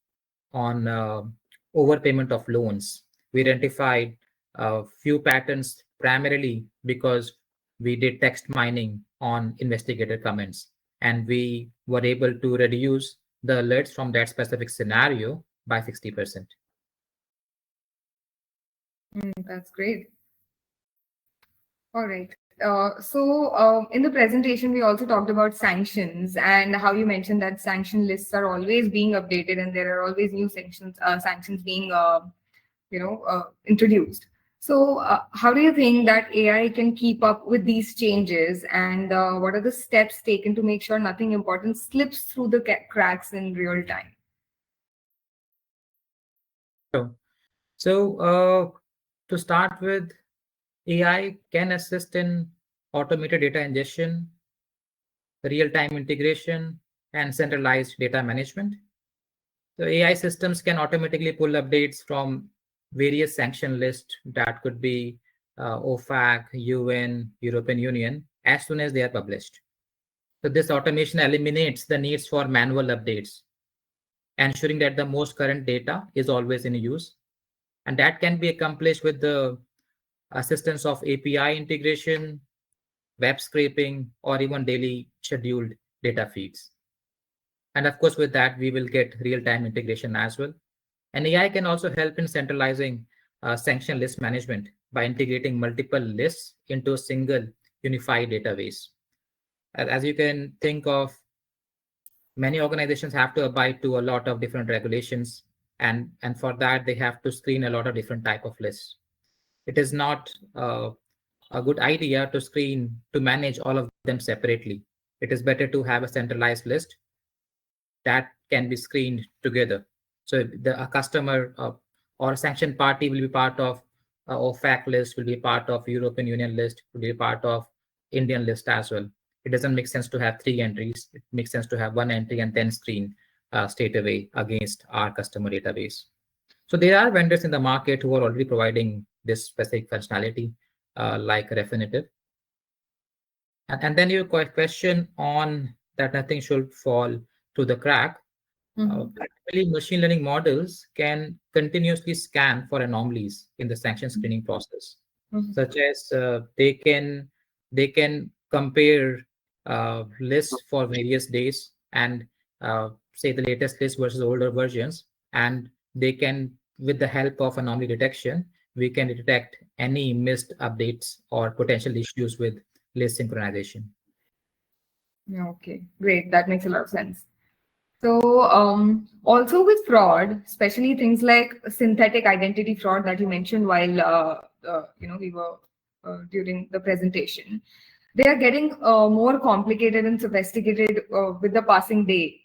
overpayment of loans. We identified a few patterns primarily because we did text mining on investigator comments, and we were able to reduce the alerts from that specific scenario by 60%. That's great. All right. In the presentation, we also talked about sanctions and how you mentioned that sanction lists are always being updated and there are always new sanctions being, introduced. So how do you think that AI can keep up with these changes, and what are the steps taken to make sure nothing important slips through the cracks in real time? So to start with, AI can assist in automated data ingestion, real-time integration, and centralized data management. So AI systems can automatically pull updates from various sanction lists that could be OFAC, UN, European Union, as soon as they are published. So this automation eliminates the needs for manual updates, ensuring that the most current data is always in use. And that can be accomplished with the assistance of API integration, web scraping, or even daily scheduled data feeds. And of course, with that, we will get real-time integration as well. And AI can also help in centralizing sanction list management by integrating multiple lists into a single unified database. As you can think of, many organizations have to abide to a lot of different regulations, and for that, they have to screen a lot of different type of lists. It is not a good idea to manage all of them separately. It is better to have a centralized list that can be screened together. So a customer or a sanctioned party will be part of OFAC list, will be part of European Union list, will be part of Indian list as well. it doesn't make sense to have 3 entries. It makes sense to have 1 entry and then screen straight away against our customer database. So there are vendors in the market who are already providing this specific functionality, like Refinitiv. And then your question on that nothing should fall through the crack. Practically, machine learning models can continuously scan for anomalies in the sanction screening process, such as they can compare lists for various days and say the latest list versus older versions, and they can, with the help of anomaly detection, we can detect any missed updates or potential issues with list synchronization. Okay, great. That makes a lot of sense. So also with fraud, especially things like synthetic identity fraud that you mentioned while we were during the presentation, they are getting more complicated and sophisticated with the passing day.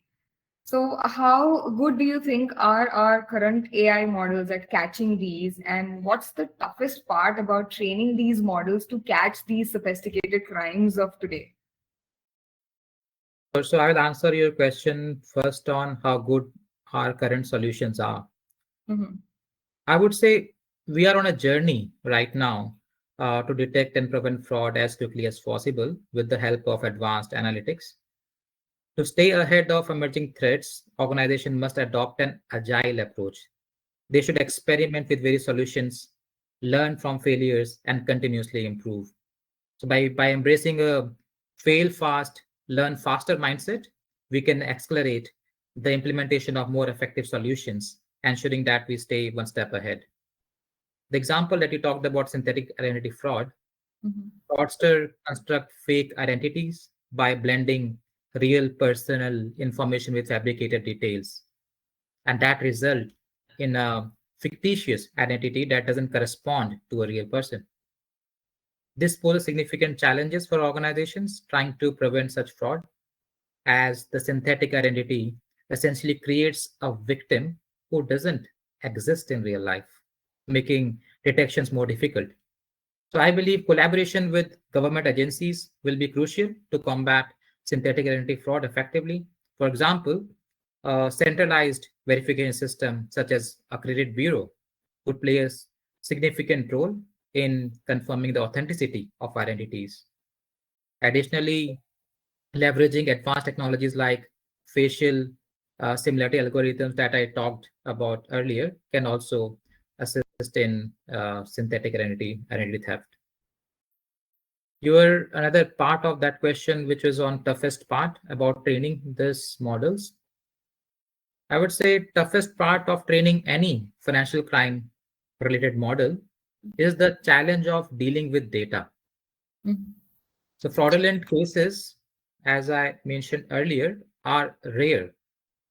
So how good do you think are our current AI models at catching these, and what's the toughest part about training these models to catch these sophisticated crimes of today? So I will answer your question first on how good our current solutions are. I would say we are on a journey right now to detect and prevent fraud as quickly as possible with the help of advanced analytics. To stay ahead of emerging threats, organizations must adopt an agile approach. They should experiment with various solutions, learn from failures, and continuously improve. So by embracing a fail fast, learn faster mindset, we can accelerate the implementation of more effective solutions, ensuring that we stay one step ahead. The example that you talked about, synthetic identity fraud, fraudsters construct fake identities by blending real personal information with fabricated details. And that result in a fictitious identity that doesn't correspond to a real person. This poses significant challenges for organizations trying to prevent such fraud, as the synthetic identity essentially creates a victim who doesn't exist in real life, making detections more difficult. So I believe collaboration with government agencies will be crucial to combat synthetic identity fraud effectively. For example, a centralized verification system such as a credit bureau would play a significant role in confirming the authenticity of identities. Additionally, leveraging advanced technologies like facial similarity algorithms that I talked about earlier can also assist in synthetic identity theft. Your another part of that question, which was on toughest part about training these models. I would say toughest part of training any financial crime related model is the challenge of dealing with data. So fraudulent cases, as I mentioned earlier, are rare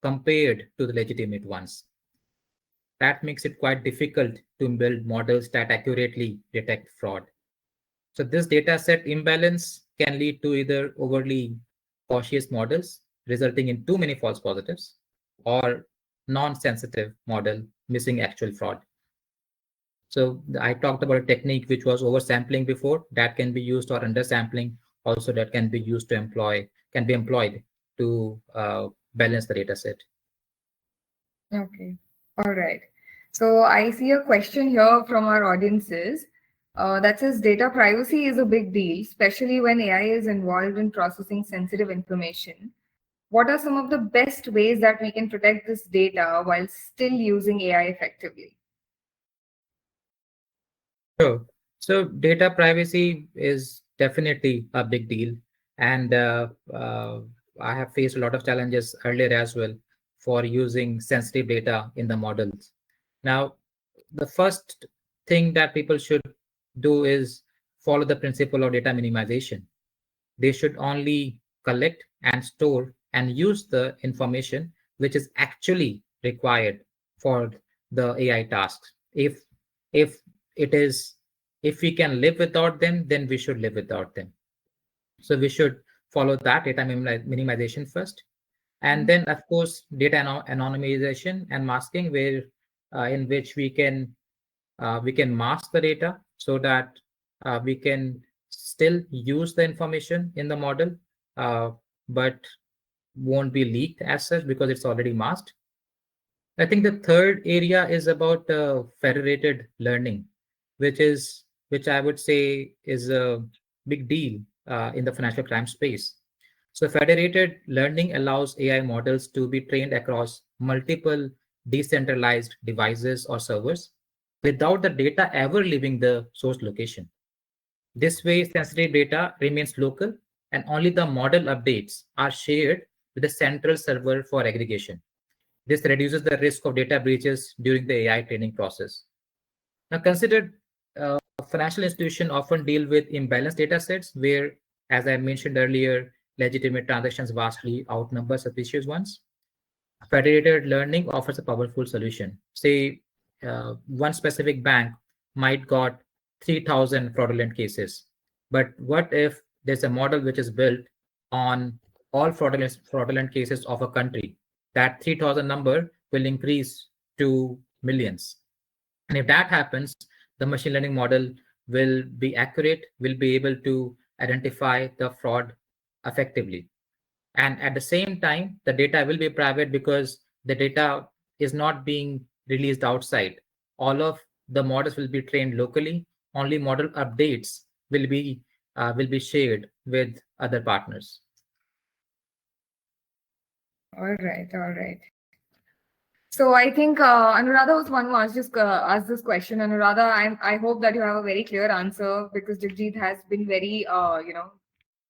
compared to the legitimate ones. That makes it quite difficult to build models that accurately detect fraud. So this data set imbalance can lead to either overly cautious models, resulting in too many false positives, or non-sensitive model missing actual fraud. So I talked about a technique which was oversampling before, that can be used, or undersampling also that can be used to can be employed to balance the data set. Okay, all right. So I see a question here from our audiences that says data privacy is a big deal, especially when AI is involved in processing sensitive information. What are some of the best ways that we can protect this data while still using AI effectively? Sure. So data privacy is definitely a big deal. And I have faced a lot of challenges earlier as well for using sensitive data in the models. Now, the first thing that people should do is follow the principle of data minimization. They should only collect and store and use the information which is actually required for the AI tasks. If it is, if we can live without them, then we should live without them. So we should follow that data minimization first. And then, of course, data anonymization and masking, where in which we can mask the data so that we can still use the information in the model, but won't be leaked as such because it's already masked. I think the third area is about federated learning, which I would say is a big deal in the financial crime space. So federated learning allows AI models to be trained across multiple decentralized devices or servers without the data ever leaving the source location. This way, sensitive data remains local and only the model updates are shared with the central server for aggregation. This reduces the risk of data breaches during the AI training process. Now, consider financial institutions often deal with imbalanced data sets where, as I mentioned earlier, legitimate transactions vastly outnumber suspicious ones. Federated learning offers a powerful solution. Say, one specific bank might got 3,000 fraudulent cases. But what if there's a model which is built on all fraudulent cases of a country? That 3,000 number will increase to millions. And if that happens, the machine learning model will be accurate, will be able to identify the fraud effectively. And at the same time, the data will be private because the data is not being released outside. All of the models will be trained locally. Only model updates will be shared with other partners. All right, all right. So I think Anuradha was one who asked this question. Anuradha, I hope that you have a very clear answer because Jagjit has been very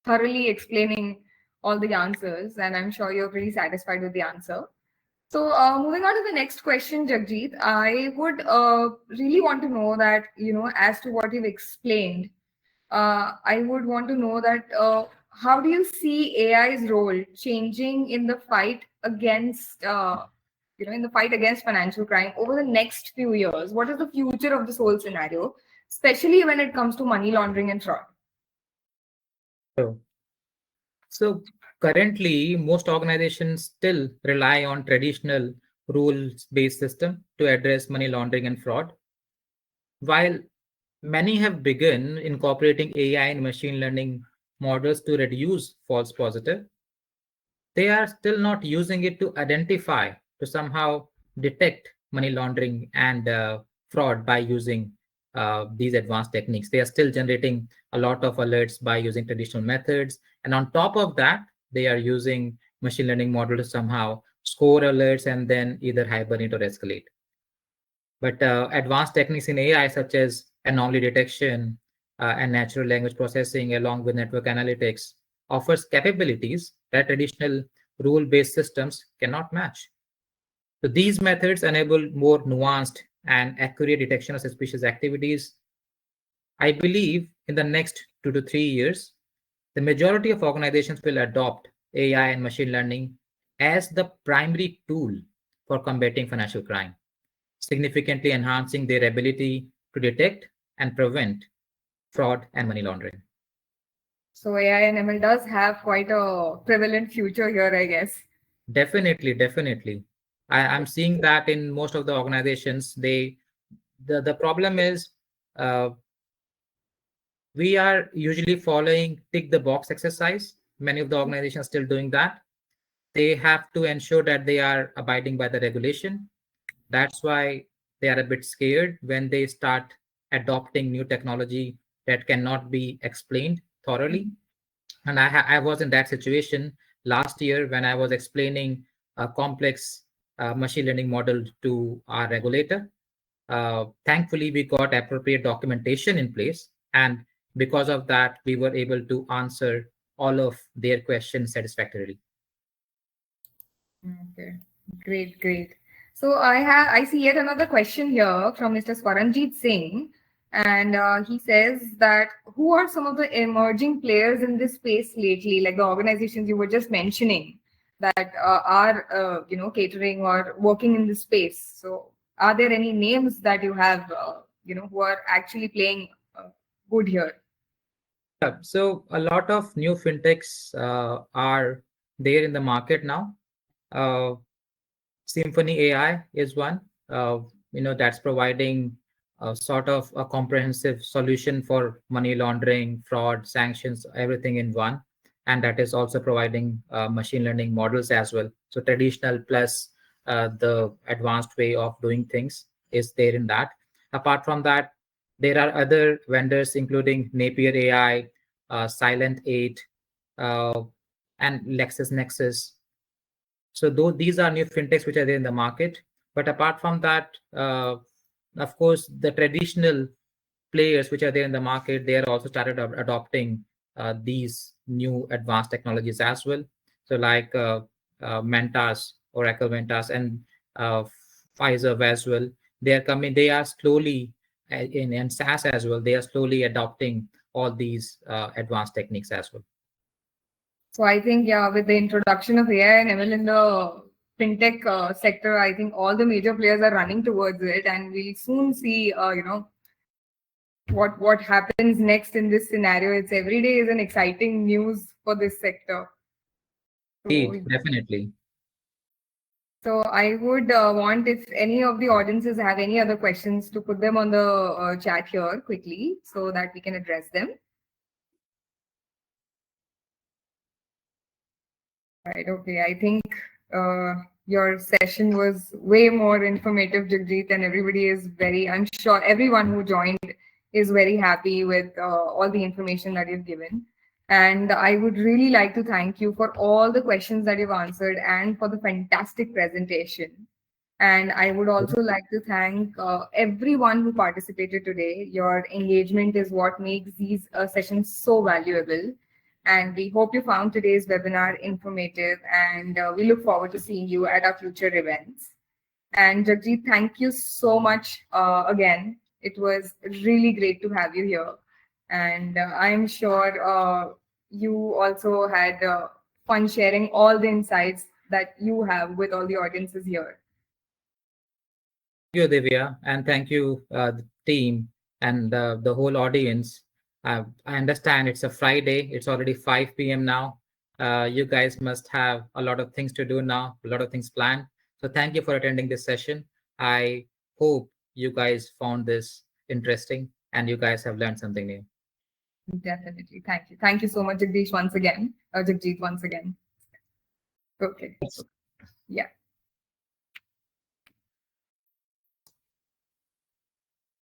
thoroughly explaining all the answers, and I'm sure you're pretty satisfied with the answer. So moving on to the next question, Jagjit, I would really want to know that, as to what you've explained, I would want to know that how do you see AI's role changing in the fight against, in the fight against financial crime over the next few years? What is the future of this whole scenario, especially when it comes to money laundering and fraud? So currently, most organizations still rely on traditional rules-based system to address money laundering and fraud. While many have begun incorporating AI and machine learning models to reduce false positive, they are still not using it to identify, to somehow detect money laundering and fraud by using these advanced techniques. They are still generating a lot of alerts by using traditional methods. And on top of that, they are using machine learning models to somehow score alerts and then either hibernate or escalate. But advanced techniques in AI, such as anomaly detection and natural language processing, along with network analytics, offers capabilities that traditional rule-based systems cannot match. So these methods enable more nuanced and accurate detection of suspicious activities. I believe in the next 2 to 3 years, the majority of organizations will adopt AI and machine learning as the primary tool for combating financial crime, significantly enhancing their ability to detect and prevent fraud and money laundering. So AI and ML does have quite a prevalent future here, I guess. Definitely, definitely. I'm seeing that in most of the organizations. The problem is we are usually following tick the box exercise. Many of the organizations are still doing that. They have to ensure that they are abiding by the regulation. That's why they are a bit scared when they start adopting new technology that cannot be explained thoroughly. And I was in that situation last year when I was explaining a complex machine learning model to our regulator. Thankfully, we got appropriate documentation in place. And because of that, we were able to answer all of their questions satisfactorily. Okay, great, great. So I see yet another question here from Mr. Jagjit Singh, and he says that who are some of the emerging players in this space lately, like the organizations you were just mentioning that are catering or working in this space. So are there any names that you have who are actually playing good here? Yeah, so a lot of new fintechs are there in the market now. Symphony AI is one, that's providing a sort of a comprehensive solution for money laundering, fraud, sanctions, everything in one. and that is also providing machine learning models as well. So traditional plus the advanced way of doing things is there in that. Apart from that, there are other vendors including Napier AI, Silent 8, and LexisNexis. So these are new fintechs which are there in the market. But apart from that, of course, the traditional players which are there in the market, they are also started adopting these new advanced technologies as well. So like Mentas, Oracle Mentas, and Pfizer as well. They are coming. They are slowly in SaaS as well. They are slowly adopting all these advanced techniques as well. So I think, yeah, with the introduction of AI and ML in the fintech sector, I think all the major players are running towards it, and we'll soon see, what happens next in this scenario. It's every day is an exciting news for this sector. Indeed, definitely. So I would want, if any of the audiences have any other questions, to put them on the chat here quickly so that we can address them. Right. Okay. I think your session was way more informative, Jagjit, and everybody is I'm sure everyone who joined is very happy with all the information that you've given. And I would really like to thank you for all the questions that you've answered and for the fantastic presentation. And I would also like to thank everyone who participated today. Your engagement is what makes these sessions so valuable. And we hope you found today's webinar informative, and we look forward to seeing you at our future events. And Jagjit, thank you so much again. It was really great to have you here. And I'm sure you also had fun sharing all the insights that you have with all the audiences here. Thank you, Divya, and thank you, the team and the whole audience. I understand it's a Friday. It's already 5 p.m. now. You guys must have a lot of things to do now, a lot of things planned. So thank you for attending this session. I hope you guys found this interesting and you guys have learned something new. Definitely. Thank you. Thank you so much, Jagjit, once again. Okay. Yeah.